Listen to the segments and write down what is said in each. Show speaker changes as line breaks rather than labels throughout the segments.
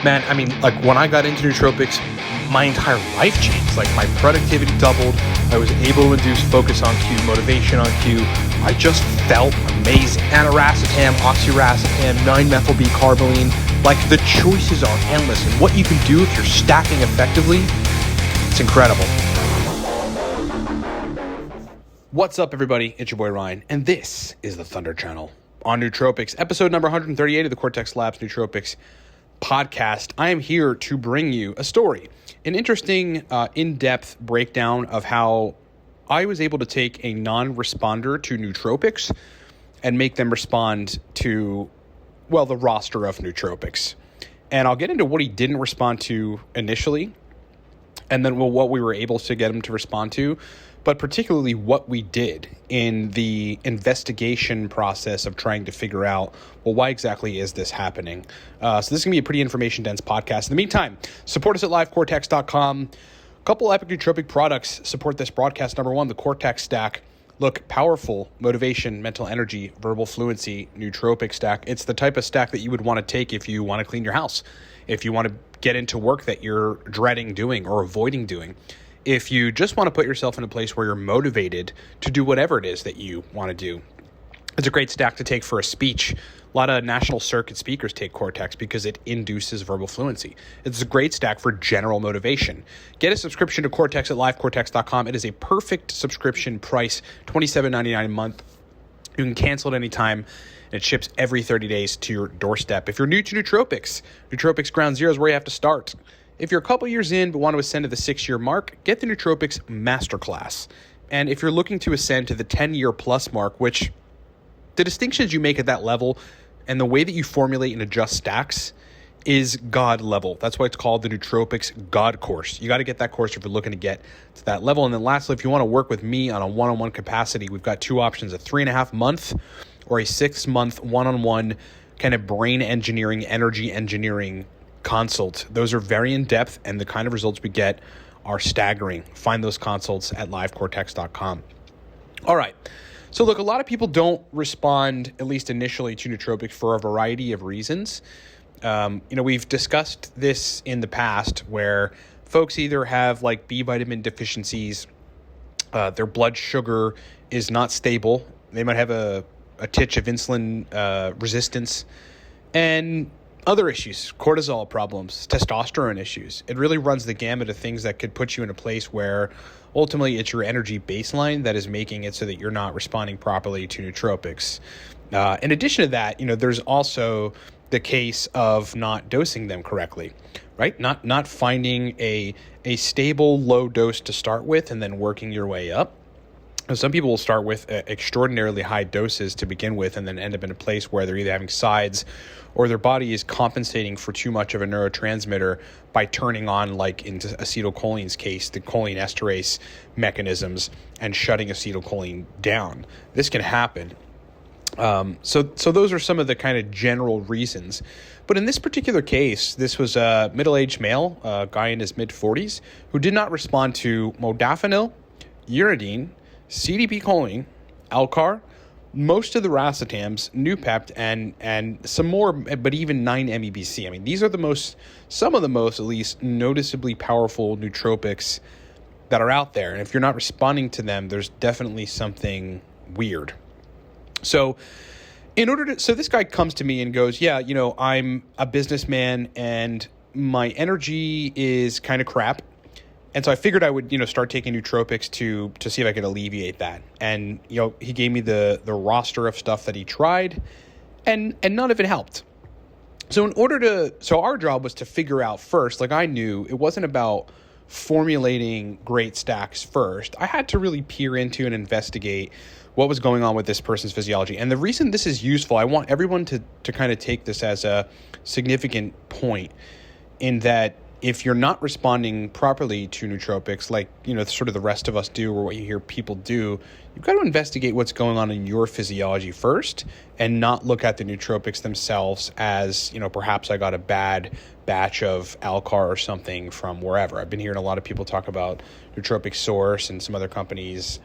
Man, I mean, like when I got into nootropics, my entire life changed. Like my productivity doubled. I was able to induce focus on cue, motivation on cue. I just felt amazing. Aniracetam, oxiracetam, 9-methyl-B-carboline. Like the choices are endless, and what you can do if you're stacking effectively, it's incredible. What's up, everybody? It's your boy Ryan, and this is the Thunder Channel on Nootropics, episode number 138 of the Cortex Labs Nootropics podcast. I am here to bring you a story, an interesting, in-depth breakdown of how I was able to take a non-responder to nootropics and make them respond to, well, the roster of nootropics. And I'll get into what he didn't respond to initially, and then what we were able to get him to respond to, but particularly what we did in the investigation process of trying to figure out, well, why exactly is this happening? So this is going to be a pretty information-dense podcast. In the meantime, support us at livecortex.com. A couple epic nootropic products support this broadcast. Number one, the Cortex Stack. Look, powerful motivation, mental energy, verbal fluency, nootropic stack. It's the type of stack that you would want to take if you want to clean your house, if you want to get into work that you're dreading doing or avoiding doing. If you just want to put yourself in a place where you're motivated to do whatever it is that you want to do. It's a great stack to take for a speech. A lot of national circuit speakers take Cortex because it induces verbal fluency. It's a great stack for general motivation. Get a subscription to Cortex at livecortex.com. It is a perfect subscription price, $27.99 a month. You can cancel at any time, and it ships every 30 days to your doorstep. If you're new to nootropics, Nootropics Ground Zero is where you have to start. If you're a couple years in but want to ascend to the 6-year mark, get the Nootropics Masterclass. And if you're looking to ascend to the 10-year plus mark, which the distinctions you make at that level and the way that you formulate and adjust stacks is God level. That's why it's called the Nootropics God course. You got to get that course if you're looking to get to that level. And then lastly, if you want to work with me on a one-on-one capacity, we've got two options, a 3.5-month or a 6-month one-on-one kind of brain engineering, energy engineering consult. Those are very in-depth, and the kind of results we get are staggering. Find those consults at livecortex.com. All right. So look, a lot of people don't respond, at least initially, to nootropics for a variety of reasons. We've discussed this in the past where folks either have like B vitamin deficiencies, their blood sugar is not stable. They might have a titch of insulin resistance, and other issues, cortisol problems, testosterone issues. It really runs the gamut of things that could put you in a place where ultimately it's your energy baseline that is making it so that you're not responding properly to nootropics. In addition to that, there's also the case of not dosing them correctly, right? Not finding a stable low dose to start with and then working your way up. Some people will start with extraordinarily high doses to begin with and then end up in a place where they're either having sides or their body is compensating for too much of a neurotransmitter by turning on, like in acetylcholine's case, the choline esterase mechanisms and shutting acetylcholine down. This can happen. So those are some of the kind of general reasons. But in this particular case, this was a middle-aged male, a guy in his mid-40s, who did not respond to modafinil, uridine, CDP-choline, Alcar, most of the racetams, Noopept, and some more, but even 9-MEBC. I mean, these are some of the most, at least, noticeably powerful nootropics that are out there. And if you're not responding to them, there's definitely something weird. So this guy comes to me and goes, yeah, I'm a businessman and my energy is kind of crap. And so I figured I would, start taking nootropics to see if I could alleviate that. And, he gave me the roster of stuff that he tried, and none of it helped. So our job was to figure out first, like I knew it wasn't about formulating great stacks first. I had to really peer into and investigate what was going on with this person's physiology. And the reason this is useful, I want everyone to kind of take this as a significant point in that if you're not responding properly to nootropics, like, sort of the rest of us do or what you hear people do, you've got to investigate what's going on in your physiology first and not look at the nootropics themselves as, perhaps I got a bad batch of Alcar or something from wherever. I've been hearing a lot of people talk about Nootropic Source and some other companies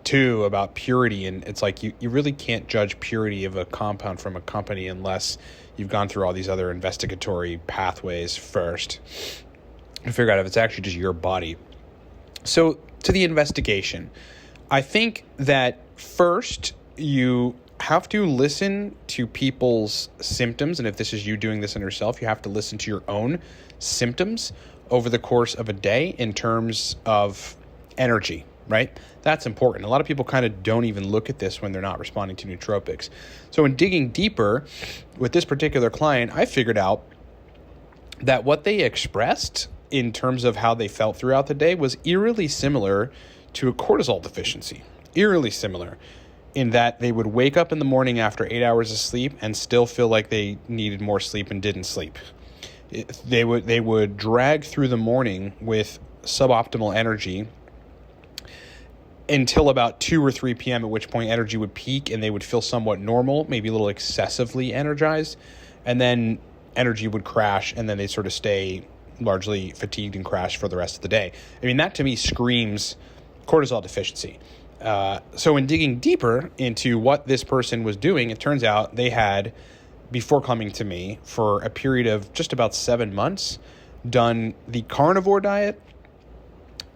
too about purity, and it's like you really can't judge purity of a compound from a company unless you've gone through all these other investigatory pathways first to figure out if it's actually just your body. So to the investigation, I think that first you have to listen to people's symptoms, and if this is you doing this on yourself, you have to listen to your own symptoms over the course of a day in terms of energy, right? That's important. A lot of people kind of don't even look at this when they're not responding to nootropics. So in digging deeper with this particular client, I figured out that what they expressed in terms of how they felt throughout the day was eerily similar to a cortisol deficiency. Eerily similar in that they would wake up in the morning after 8 hours of sleep and still feel like they needed more sleep and didn't sleep. They would drag through the morning with suboptimal energy until about 2 or 3 p.m., at which point energy would peak and they would feel somewhat normal, maybe a little excessively energized, and then energy would crash, and then they sort of stay largely fatigued and crash for the rest of the day. I mean, that to me screams cortisol deficiency. So in digging deeper into what this person was doing, it turns out they had, before coming to me, for a period of just about 7 months, done the carnivore diet,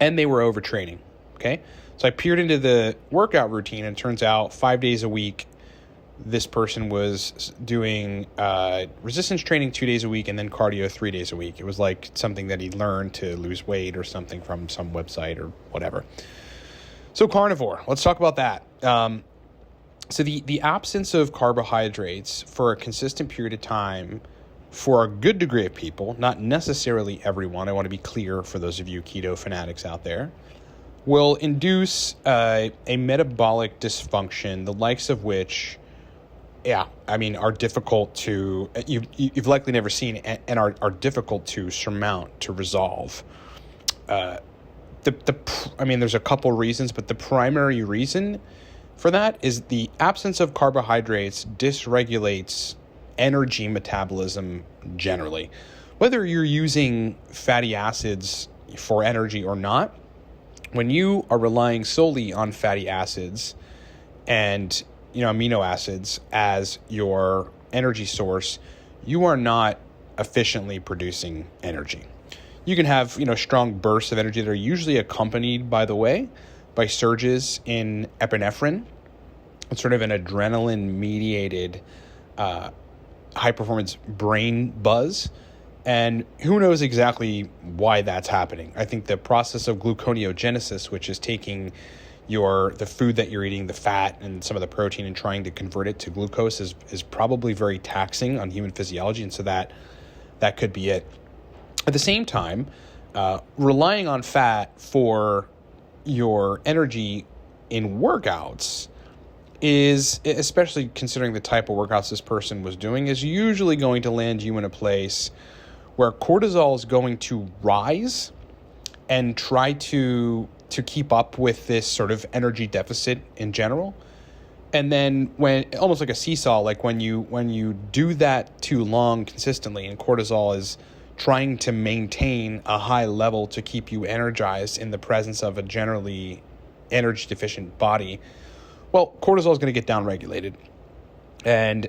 and they were overtraining, okay? So I peered into the workout routine, and it turns out 5 days a week, this person was doing resistance training 2 days a week and then cardio 3 days a week. It was like something that he learned to lose weight or something from some website or whatever. So carnivore, let's talk about that. So the absence of carbohydrates for a consistent period of time for a good degree of people, not necessarily everyone, I want to be clear for those of you keto fanatics out there, will induce a metabolic dysfunction, the likes of which, are difficult to, you've likely never seen and are difficult to surmount, to resolve. There's a couple reasons, but the primary reason for that is the absence of carbohydrates dysregulates energy metabolism generally. Whether you're using fatty acids for energy or not, when you are relying solely on fatty acids and amino acids as your energy source, you are not efficiently producing energy. You can have strong bursts of energy that are usually accompanied, by the way, by surges in epinephrine. It's sort of an adrenaline-mediated high-performance brain buzz. And who knows exactly why that's happening. I think the process of gluconeogenesis, which is taking the food that you're eating, the fat and some of the protein, and trying to convert it to glucose is probably very taxing on human physiology. And so that could be it. At the same time, relying on fat for your energy in workouts is, especially considering the type of workouts this person was doing, is usually going to land you in a place where cortisol is going to rise and try to keep up with this sort of energy deficit in general. And then when, almost like a seesaw, like when you do that too long consistently, and cortisol is trying to maintain a high level to keep you energized in the presence of a generally energy deficient body, well, cortisol is going to get downregulated. And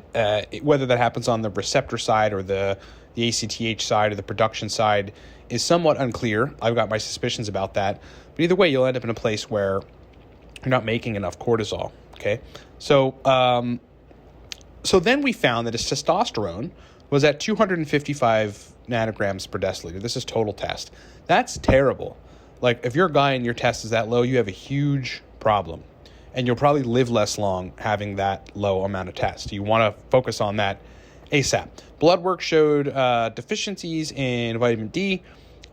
whether that happens on the receptor side or the ACTH side or the production side is somewhat unclear. I've got my suspicions about that. But either way, you'll end up in a place where you're not making enough cortisol, okay? So then we found that his testosterone was at 255 nanograms per deciliter. This is total test. That's terrible. Like, if you're a guy and your test is that low, you have a huge problem. And you'll probably live less long having that low amount of test. You want to focus on that ASAP. Blood work showed deficiencies in vitamin D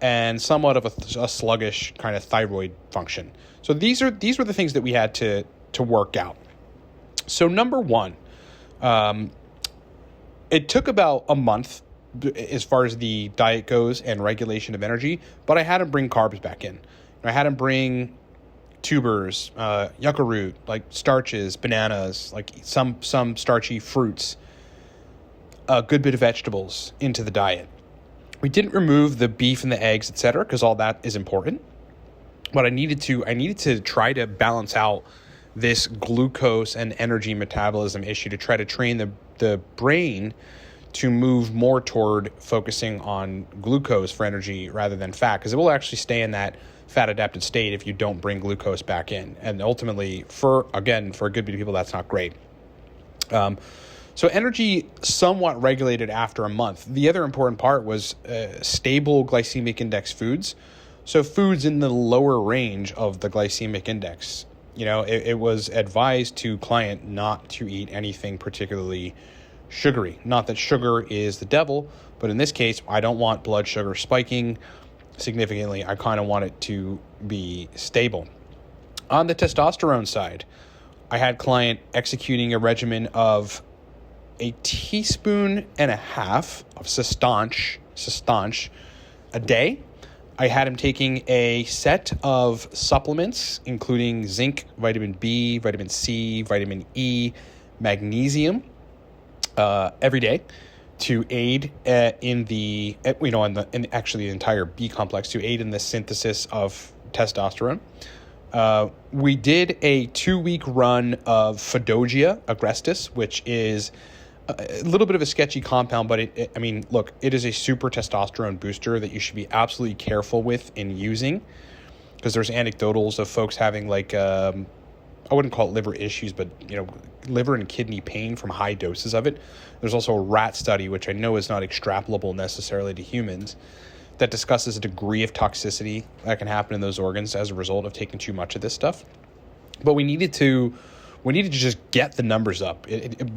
and somewhat of a sluggish kind of thyroid function. So these were the things that we had to work out. So number one, it took about a month as far as the diet goes and regulation of energy, but I had to bring carbs back in. I had to bring tubers, yucca root, like starches, bananas, like some starchy fruits, a good bit of vegetables into the diet. We didn't remove the beef and the eggs, etc., because all that is important. But I needed to try to balance out this glucose and energy metabolism issue to try to train the brain to move more toward focusing on glucose for energy rather than fat, because it will actually stay in that fat adapted state if you don't bring glucose back in. And ultimately, for a good bit of people, that's not great. So energy somewhat regulated after a month. The other important part was stable glycemic index foods. So foods in the lower range of the glycemic index. It was advised to client not to eat anything particularly sugary. Not that sugar is the devil, but in this case, I don't want blood sugar spiking significantly. I kind of want it to be stable. On the testosterone side, I had client executing a regimen of a teaspoon and a half of Sustanche a day. I had him taking a set of supplements, including zinc, vitamin B, vitamin C, vitamin E, magnesium, every day to aid in the entire B complex, to aid in the synthesis of testosterone. We did a 2-week run of Phaedogia agrestis, which is a little bit of a sketchy compound, but it is a super testosterone booster that you should be absolutely careful with in using, because there's anecdotals of folks having I wouldn't call it liver issues, but liver and kidney pain from high doses of it. There's also a rat study, which I know is not extrapolable necessarily to humans, that discusses a degree of toxicity that can happen in those organs as a result of taking too much of this stuff. But we needed to just get the numbers up.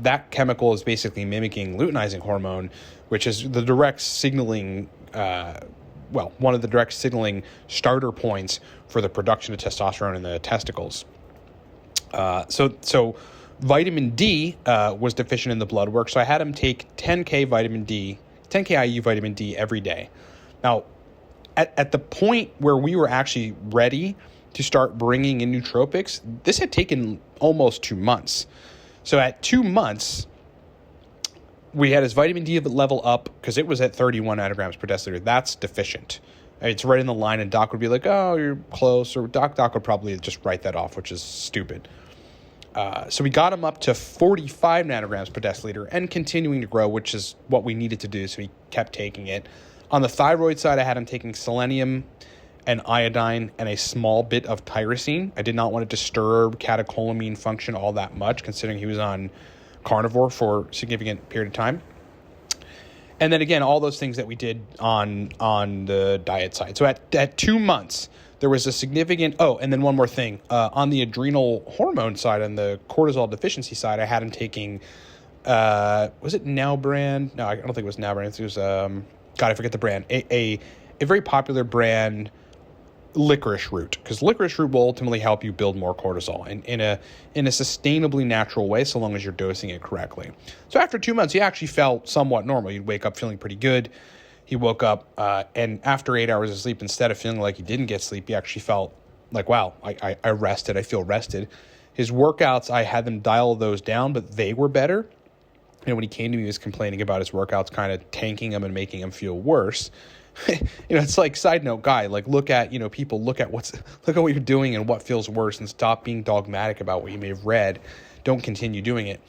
That chemical is basically mimicking luteinizing hormone, which is the direct signaling, one of the direct signaling starter points for the production of testosterone in the testicles. So vitamin D was deficient in the blood work, so I had him take 10K IU vitamin D every day. Now, at the point where we were actually ready to start bringing in nootropics, this had taken almost 2 months. So at 2 months, we had his vitamin D level up because it was at 31 nanograms per deciliter. That's deficient. It's right in the line, and doc would be like, oh, you're close, or doc would probably just write that off, which is stupid. So we got him up to 45 nanograms per deciliter and continuing to grow, which is what we needed to do, so he kept taking it. On the thyroid side, I had him taking selenium and iodine and a small bit of tyrosine. I did not want to disturb catecholamine function all that much, considering he was on Carnivore for a significant period of time. And then again, all those things that we did on the diet side. So at 2 months, there was a significant, and then one more thing. On the adrenal hormone side, on the cortisol deficiency side, I had him taking, was it Now brand? No, I don't think it was Now brand. It was, I forget the brand. A very popular brand, licorice root, because licorice root will ultimately help you build more cortisol in a sustainably natural way, so long as you're dosing it correctly. So after 2 months, he actually felt somewhat normal. He'd wake up feeling pretty good. He woke up and after 8 hours of sleep, instead of feeling like he didn't get sleep, he actually felt like, wow, I rested. I feel rested. His workouts, I had them dial those down, but they were better. And when he came to me, he was complaining about his workouts kind of tanking him and making him feel worse. It's like, side note, guy, look at what you're doing and what feels worse, and stop being dogmatic about what you may have read. Don't continue doing it.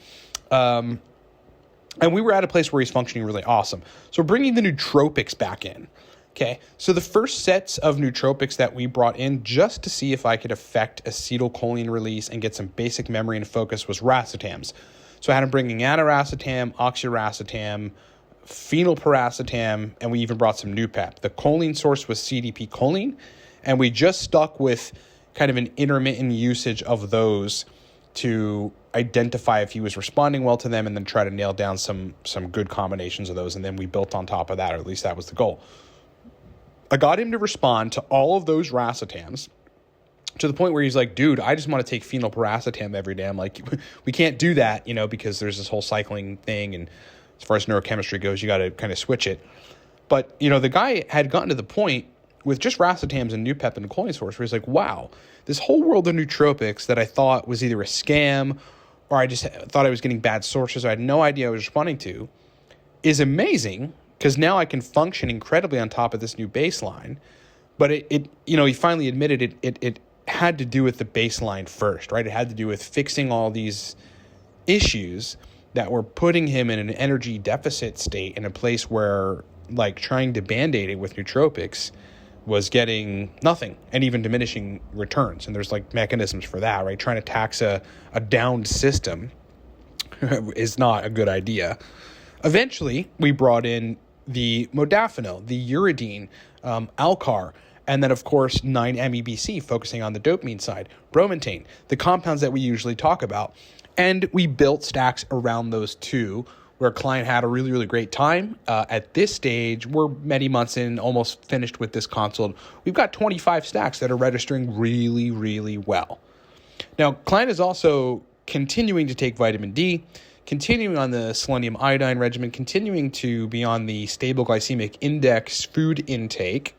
And we were at a place where he's functioning really awesome. So we're bringing the nootropics back in. Okay. So the first sets of nootropics that we brought in just to see if I could affect acetylcholine release and get some basic memory and focus was racetams. So I had him bringing aniracetam, oxiracetam, phenylpiracetam, and we even brought some Nupep. The choline source was CDP choline, and we just stuck with kind of an intermittent usage of those to identify if he was responding well to them, and then try to nail down some good combinations of those, and then we built on top of that, or at least that was the goal. I got him to respond to all of those racetams to the point where he's like, dude, I just want to take phenylpiracetam every day. I'm like, we can't do that, because there's this whole cycling thing, and as far as neurochemistry goes, you got to kind of switch it. But, the guy had gotten to the point with just racetams and Nupep and the choline source where he's like, wow, this whole world of nootropics that I thought was either a scam or I just thought I was getting bad sources I had no idea I was responding to is amazing, because now I can function incredibly on top of this new baseline. But he finally admitted had to do with the baseline first, right? It had to do with fixing all these issues that were putting him in an energy deficit state, in a place where like trying to band-aid it with nootropics was getting nothing and even diminishing returns. And there's like mechanisms for that, right? Trying to tax a downed system is not a good idea. Eventually, we brought in the modafinil, the uridine, Alcar, and then, of course, 9-MEBC, focusing on the dopamine side, bromantane, the compounds that we usually talk about. And we built stacks around those two, where a client had a really, really great time. At this stage, we're many months in, almost finished with this consult. We've got 25 stacks that are registering really, really well. Now, client is also continuing to take vitamin D, continuing on the selenium iodine regimen, continuing to be on the stable glycemic index food intake,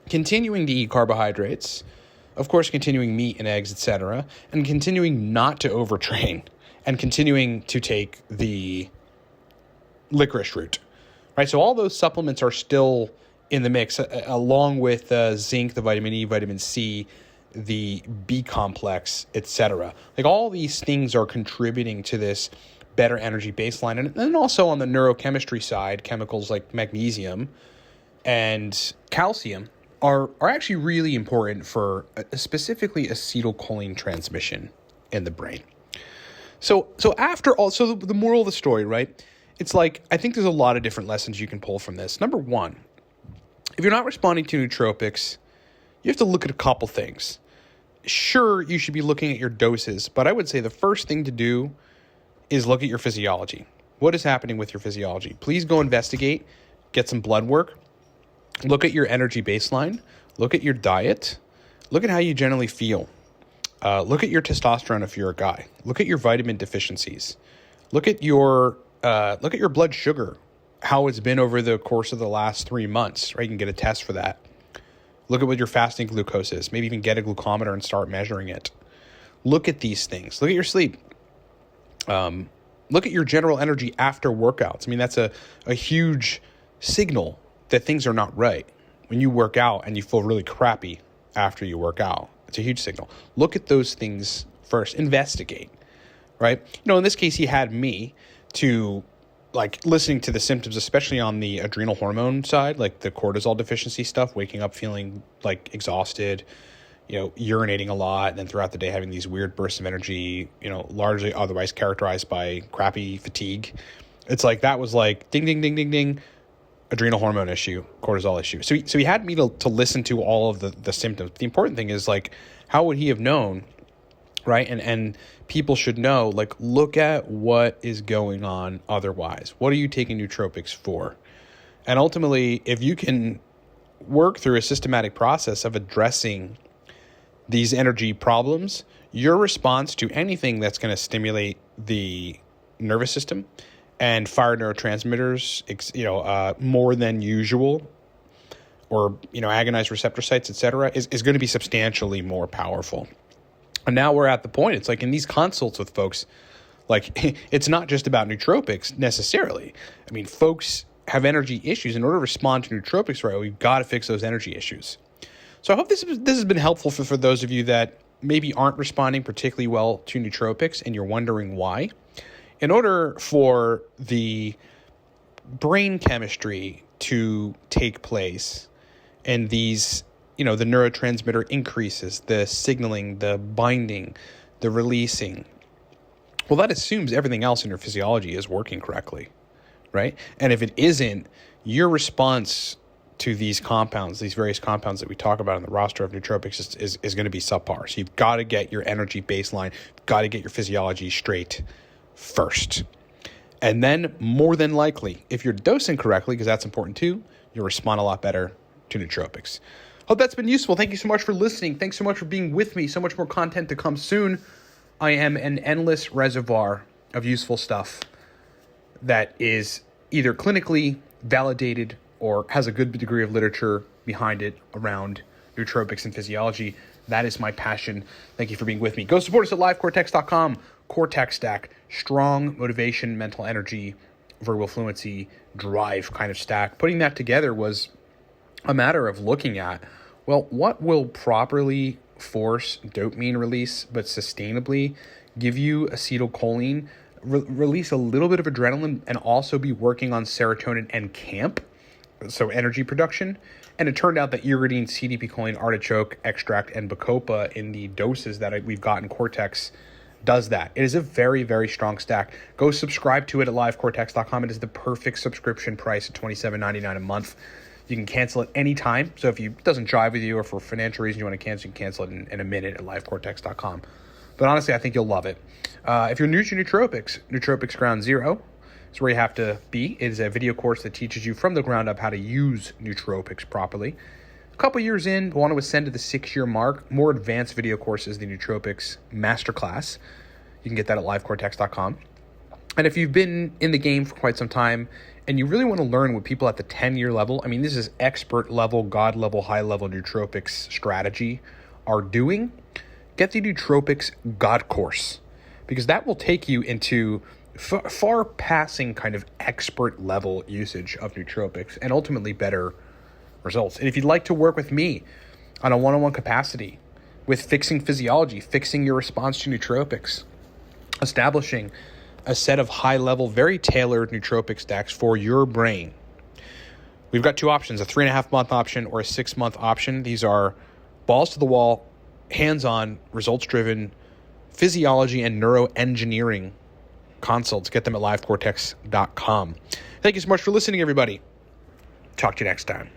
continuing to eat carbohydrates, of course, continuing meat and eggs, etc., and continuing not to overtrain, and continuing to take the licorice root, right? So all those supplements are still in the mix, along with zinc, the vitamin E, vitamin C, the B complex, etc. Like all these things are contributing to this better energy baseline. And then also on the neurochemistry side, chemicals like magnesium and calcium are actually really important for specifically acetylcholine transmission in the brain. So after all, so the moral of the story, right? It's like, I think there's a lot of different lessons you can pull from this. Number one, if you're not responding to nootropics, you have to look at a couple things. Sure, you should be looking at your doses, but I would say the first thing to do is look at your physiology. What is happening with your physiology? Please go investigate, get some blood work, look at your energy baseline, look at your diet, look at how you generally feel. Look at your testosterone if you're a guy. Look at your vitamin deficiencies. Look at your blood sugar, how it's been over the course of the last 3 months, right? You can get a test for that. Look at what your fasting glucose is. Maybe even get a glucometer and start measuring it. Look at these things. Look at your sleep. Look at your general energy after workouts. I mean, that's a huge signal that things are not right. When you work out and you feel really crappy after you work out, it's a huge signal. Look at those things first. Investigate, right? In this case, he had me to like listening to the symptoms, especially on the adrenal hormone side, like the cortisol deficiency stuff, waking up feeling like exhausted, urinating a lot, and then throughout the day having these weird bursts of energy, largely otherwise characterized by crappy fatigue. It's like, that was like ding, ding, ding, ding, ding, adrenal hormone issue, cortisol issue. So he had me to listen to all of the symptoms. The important thing is, like, how would he have known, right? And people should know, like, look at what is going on otherwise. What are you taking nootropics for? And ultimately, if you can work through a systematic process of addressing these energy problems, your response to anything that's going to stimulate the nervous system and fire neurotransmitters, more than usual, or, agonized receptor sites, etc., is going to be substantially more powerful. And now we're at the point, it's like in these consults with folks, like, it's not just about nootropics necessarily. I mean, folks have energy issues. In order to respond to nootropics right, we've got to fix those energy issues. So I hope this has been helpful for those of you that maybe aren't responding particularly well to nootropics and you're wondering why. In order for the brain chemistry to take place and these, the neurotransmitter increases, the signaling, the binding, the releasing, well, that assumes everything else in your physiology is working correctly, right? And if it isn't, your response to these compounds, these various compounds that we talk about in the roster of nootropics is going to be subpar. So you've got to get your energy baseline, got to get your physiology straight first. And then, more than likely, if you're dosing correctly, because that's important too, you'll respond a lot better to nootropics. Hope that's been useful. Thank you so much for listening. Thanks so much for being with me. So much more content to come soon. I am an endless reservoir of useful stuff that is either clinically validated or has a good degree of literature behind it around nootropics and physiology. That is my passion. Thank you for being with me. Go support us at livecortex.com. Cortex Stack, strong motivation, mental energy, verbal fluency, drive kind of stack. Putting that together was a matter of looking at, well, what will properly force dopamine release, but sustainably give you acetylcholine, release a little bit of adrenaline, and also be working on serotonin and CAMP, so energy production. And it turned out that iridine, CDP choline, artichoke extract, and bacopa in the doses that we've got in Cortex does that. It is a very, very strong stack. Go subscribe to it at livecortex.com. It is the perfect subscription price at $27.99 a month. You can cancel it anytime. So if it doesn't jive with you or for financial reasons you want to cancel, you can cancel it in a minute at livecortex.com. But honestly, I think you'll love it. If you're new to nootropics, Nootropics Ground Zero is where you have to be. It is a video course that teaches you from the ground up how to use nootropics properly. A couple years in, we want to ascend to the 6-year mark. More advanced video courses, the Nootropics Masterclass. You can get that at livecortex.com. And if you've been in the game for quite some time and you really want to learn what people at the 10-year level, I mean, this is expert level, God level, high level nootropics strategy are doing, get the Nootropics God course, because that will take you into far passing kind of expert level usage of nootropics and ultimately better results. And if you'd like to work with me on a one-on-one capacity with fixing physiology, fixing your response to nootropics, establishing a set of high-level, very tailored nootropic stacks for your brain, we've got 2 options, a 3.5-month option or a 6-month option. These are balls to the wall, hands-on, results-driven physiology and neuroengineering consults. Get them at livecortex.com. Thank you so much for listening, everybody. Talk to you next time.